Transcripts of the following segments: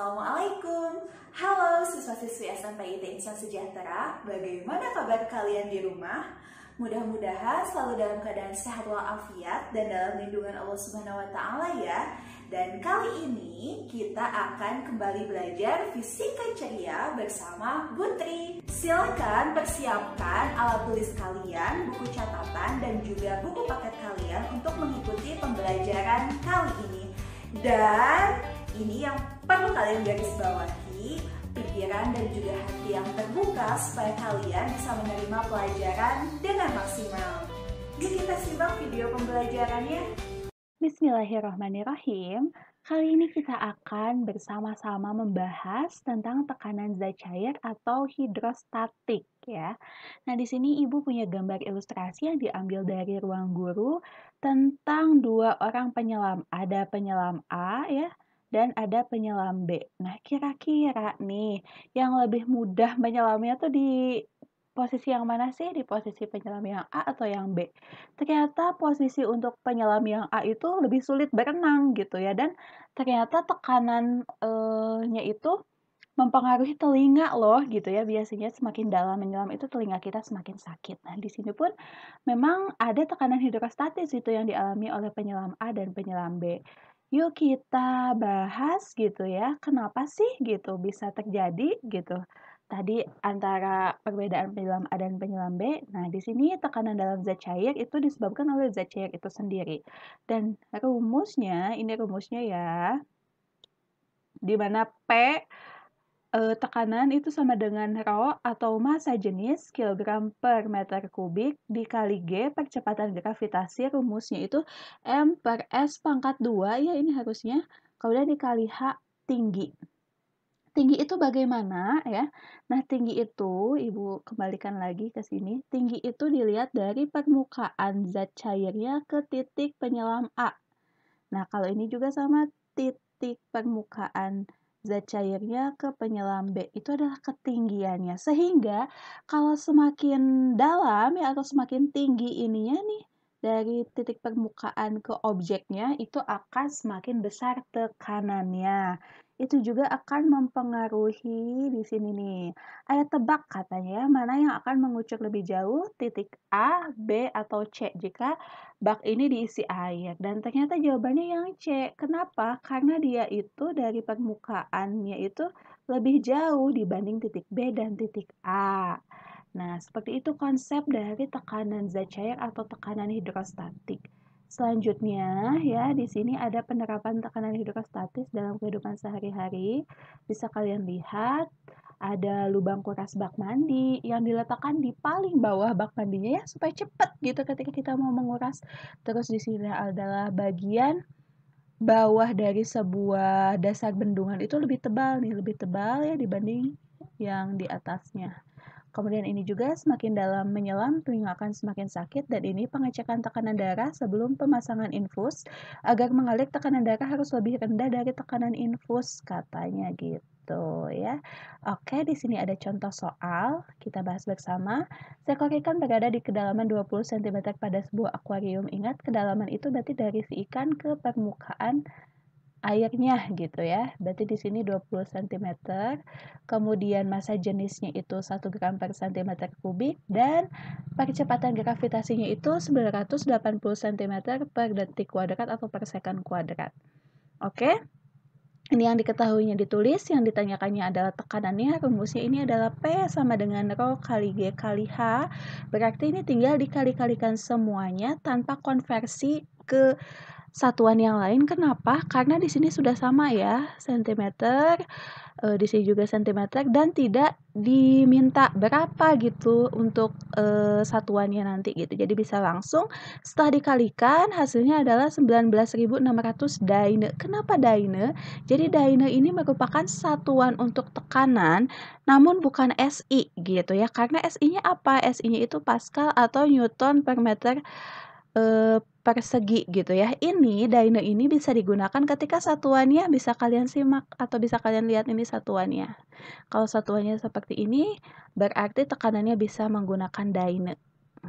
Assalamualaikum. Halo siswa-siswi SMP IT Insan Sejahtera. Bagaimana kabar kalian di rumah? Mudah-mudahan selalu dalam keadaan sehat walafiat dan dalam lindungan Allah Subhanahu wa taala ya. Dan kali ini kita akan kembali belajar fisika ceria bersama Putri. Silakan persiapkan alat tulis kalian, buku catatan dan juga buku paket kalian untuk mengikuti pembelajaran kali ini. Dan ini yang perlu kalian garis bawahi, pikiran dan juga hati yang terbuka supaya kalian bisa menerima pelajaran dengan maksimal. Yuk kita simak video pembelajarannya. Bismillahirrahmanirrahim. Kali ini kita akan bersama-sama membahas tentang tekanan zat cair atau hidrostatik ya. Nah, di sini Ibu punya gambar ilustrasi yang diambil dari ruang guru tentang dua orang penyelam. Ada penyelam A ya dan ada penyelam B. Nah, kira-kira nih yang lebih mudah menyelamnya tuh di posisi yang mana sih? Di posisi penyelam yang A atau yang B? Ternyata posisi untuk penyelam yang A itu lebih sulit berenang gitu ya, dan ternyata tekanannya itu mempengaruhi telinga loh gitu ya. Biasanya semakin dalam menyelam itu telinga kita semakin sakit. Nah, di sini pun memang ada tekanan hidrostatis itu yang dialami oleh penyelam A dan penyelam B. Yuk kita bahas gitu ya, kenapa sih gitu bisa terjadi gitu tadi antara perbedaan penyelam A dan penyelam B. Nah, di sini tekanan dalam zat cair itu disebabkan oleh zat cair itu sendiri. Dan rumusnya, ini rumusnya ya, di mana P tekanan itu sama dengan rho atau massa jenis kilogram per meter kubik dikali G percepatan gravitasi, rumusnya itu M per S pangkat 2 ya ini harusnya, kemudian dikali H tinggi. Tinggi itu bagaimana ya? Nah, tinggi itu Ibu kembalikan lagi ke sini. Tinggi itu dilihat dari permukaan zat cairnya ke titik penyelam A. Nah, kalau ini juga sama, titik permukaan zat cairnya ke penyelam B itu adalah ketinggiannya. Sehingga kalau semakin dalam ya atau semakin tinggi ininya nih dari titik permukaan ke objeknya itu akan semakin besar tekanannya. Itu juga akan mempengaruhi di sini nih. Ayo tebak katanya mana yang akan mengucur lebih jauh, titik A, B, atau C jika bak ini diisi air. Dan ternyata jawabannya yang C. Kenapa? Karena dia itu dari permukaannya itu lebih jauh dibanding titik B dan titik A. Nah, seperti itu konsep dari tekanan zat cair atau tekanan hidrostatik. Selanjutnya, ya, di sini ada penerapan tekanan hidrostatis dalam kehidupan sehari-hari. Bisa kalian lihat, ada lubang kuras bak mandi yang diletakkan di paling bawah bak mandinya ya, supaya cepat gitu ketika kita mau menguras. Terus di sini adalah bagian bawah dari sebuah dasar bendungan itu lebih tebal nih, lebih tebal ya dibanding yang di atasnya. Kemudian ini juga semakin dalam menyelam, telinga akan semakin sakit, dan ini pengecekan tekanan darah sebelum pemasangan infus. Agar mengalir tekanan darah harus lebih rendah dari tekanan infus, katanya gitu ya. Oke, di sini ada contoh soal, kita bahas bersama. Seekor ikan berada di kedalaman 20 cm pada sebuah akuarium. Ingat, kedalaman itu berarti dari si ikan ke permukaan airnya gitu ya. Berarti di sini 20 cm. Kemudian massa jenisnya itu 1 gram per cm kubik dan percepatan gravitasinya itu 980 cm per detik kuadrat atau per second kuadrat. Oke. Ini yang diketahuinya ditulis, yang ditanyakannya adalah tekanannya, rumusnya ini adalah P sama dengan rho kali G kali H. Berarti ini tinggal dikali-kalikan semuanya tanpa konversi ke satuan yang lain. Kenapa? Karena di sini sudah sama ya, sentimeter, di sini juga sentimeter, dan tidak diminta berapa gitu untuk satuannya nanti gitu. Jadi bisa langsung setelah dikalikan hasilnya adalah 19.600 Dine. Kenapa Dine? Jadi Dine ini merupakan satuan untuk tekanan namun bukan SI gitu ya. Karena SI-nya apa? SI-nya itu Pascal atau Newton per meter persegi gitu ya. Ini Dine ini bisa digunakan ketika satuannya bisa kalian simak atau bisa kalian lihat ini satuannya. Kalau satuannya seperti ini, berarti tekanannya bisa menggunakan Dine.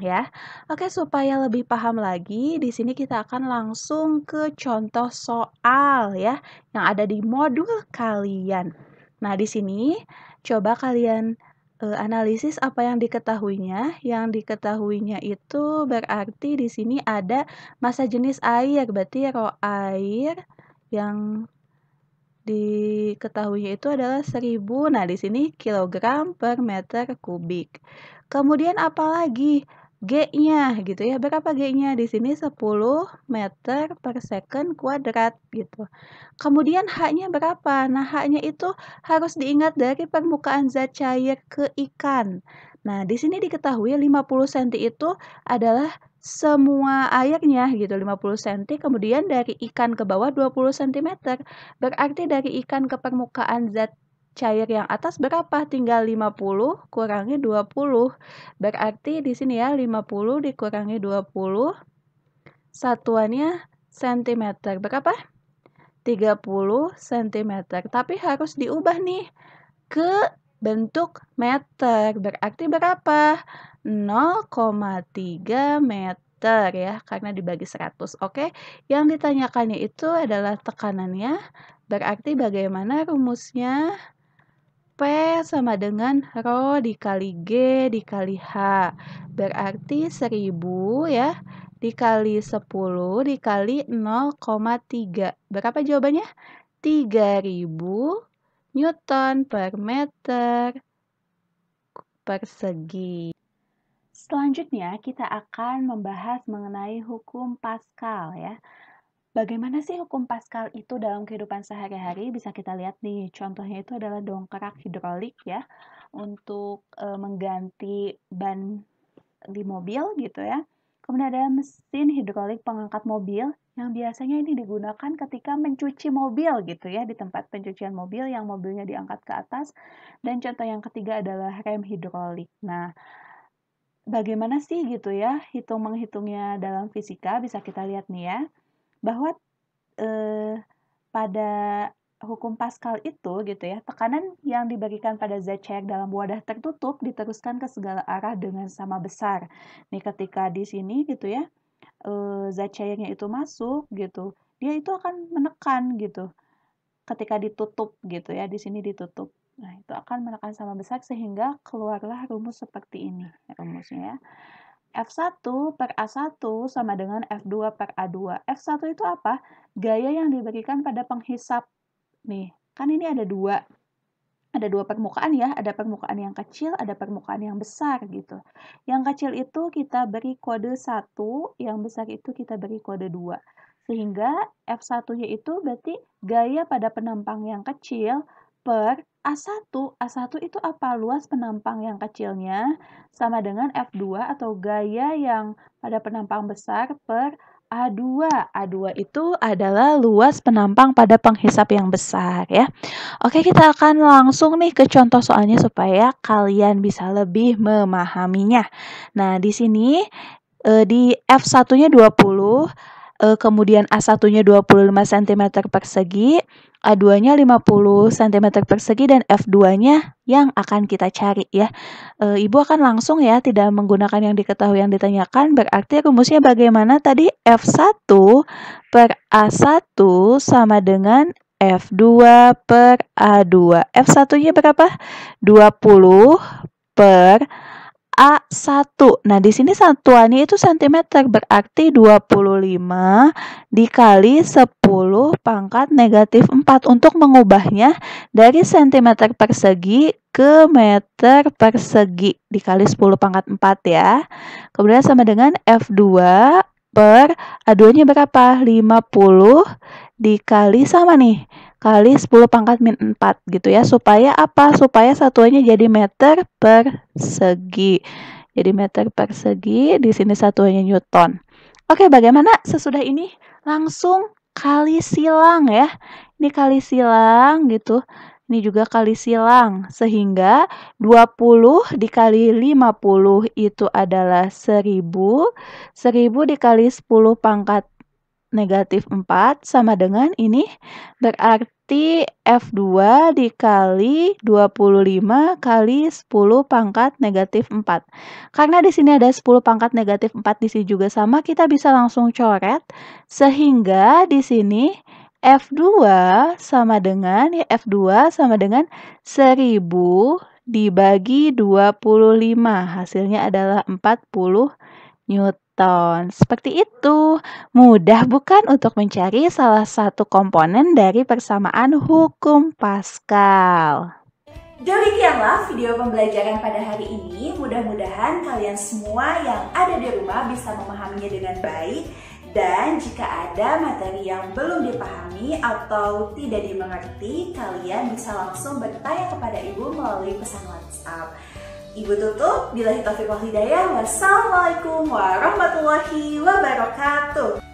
ya. Oke, supaya lebih paham lagi, di sini kita akan langsung ke contoh soal ya yang ada di modul kalian. Nah, di sini coba kalian analisis apa yang diketahuinya. Yang diketahuinya itu berarti di sini ada massa jenis air, berarti rho air yang diketahuinya itu adalah 1000. Nah, di sini kilogram per meter kubik. Kemudian apalagi G-nya gitu ya. Berapa G-nya? Di sini 10 meter per second kuadrat gitu. Kemudian H-nya berapa? Nah, H-nya itu harus diingat dari permukaan zat cair ke ikan. Nah, di sini diketahui 50 cm itu adalah semua airnya gitu, 50 cm, kemudian dari ikan ke bawah 20 cm. Berarti dari ikan ke permukaan zat cair yang atas berapa? Tinggal 50 kurangi 20. Berarti di sini ya 50 dikurangi 20 satuannya cm. Berapa? 30 cm. Tapi harus diubah nih ke bentuk meter. Berarti berapa? 0,3 meter ya, karena dibagi 100. Oke, yang ditanyakannya itu adalah tekanannya. Berarti bagaimana rumusnya? P sama dengan rho dikali G dikali H. Berarti 1000 ya, dikali 10 dikali 0,3. Berapa jawabannya? 3000 Newton per meter persegi. Selanjutnya kita akan membahas mengenai hukum Pascal ya. Bagaimana sih hukum Pascal itu dalam kehidupan sehari-hari? Bisa kita lihat nih, contohnya itu adalah dongkrak hidrolik ya, untuk mengganti ban di mobil gitu ya. Kemudian ada mesin hidrolik pengangkat mobil yang biasanya ini digunakan ketika mencuci mobil gitu ya, di tempat pencucian mobil yang mobilnya diangkat ke atas. Dan contoh yang ketiga adalah rem hidrolik. Nah, bagaimana sih gitu ya menghitungnya dalam fisika? Bisa kita lihat nih ya, bahwa pada hukum Pascal itu gitu ya, tekanan yang diberikan pada zat cair dalam wadah tertutup diteruskan ke segala arah dengan sama besar. Nih ketika di sini gitu ya, zat cairnya itu masuk gitu, dia itu akan menekan gitu. Ketika ditutup gitu ya, di sini ditutup. Nah, itu akan menekan sama besar sehingga keluarlah rumus seperti ini rumusnya ya. F1 per A1 sama dengan F2 per A2. F1 itu apa? Gaya yang diberikan pada penghisap. Nih, kan ini ada dua permukaan ya, ada permukaan yang kecil, ada permukaan yang besar gitu. Yang kecil itu kita beri kode 1, yang besar itu kita beri kode 2. Sehingga F1-nya itu berarti gaya pada penampang yang kecil per A1. A1 itu apa? Luas penampang yang kecilnya sama dengan F2 atau gaya yang pada penampang besar per A2. A2 itu adalah luas penampang pada penghisap yang besar ya. Oke, kita akan langsung nih ke contoh soalnya supaya kalian bisa lebih memahaminya. Nah, di sini di F1-nya 20, kemudian A1-nya 25 cm persegi, A2-nya 50 cm persegi, dan F2-nya yang akan kita cari ya. Ibu akan langsung ya, tidak menggunakan yang diketahui yang ditanyakan. Berarti rumusnya bagaimana tadi? F1 per A1 sama dengan F2 per A2. F1-nya berapa? 20 per A1. Nah, di sini satuannya itu cm, berarti 25 dikali 10 pangkat negatif 4 untuk mengubahnya dari cm persegi ke meter persegi dikali 10 pangkat 4 ya. Kemudian sama dengan F2 per A2-nya berapa? 50 dikali sama nih, kali 10 pangkat min 4 gitu ya. Supaya apa? Supaya satuannya jadi meter persegi. Jadi meter persegi, di sini satuannya Newton. Oke, bagaimana sesudah ini? Langsung kali silang ya. Ini kali silang gitu. Ini juga kali silang. Sehingga 20 dikali 50 itu adalah 1000. 1000 dikali 10 pangkat negatif 4 sama dengan ini berarti F2 dikali 25 kali 10 pangkat negatif 4. Karena di sini ada 10 pangkat negatif 4 di sini juga sama, kita bisa langsung coret sehingga di sini F2 sama dengan 1000 dibagi 25. Hasilnya adalah 40 Newton. Seperti itu. Mudah bukan untuk mencari salah satu komponen dari persamaan hukum Pascal? Demikianlah video pembelajaran pada hari ini. Mudah-mudahan kalian semua yang ada di rumah bisa memahaminya dengan baik. Dan jika ada materi yang belum dipahami atau tidak dimengerti, kalian bisa langsung bertanya kepada Ibu melalui pesan WhatsApp. Ibu tutup, billahi taufiq wal hidayah. Wassalamualaikum warahmatullahi wabarakatuh.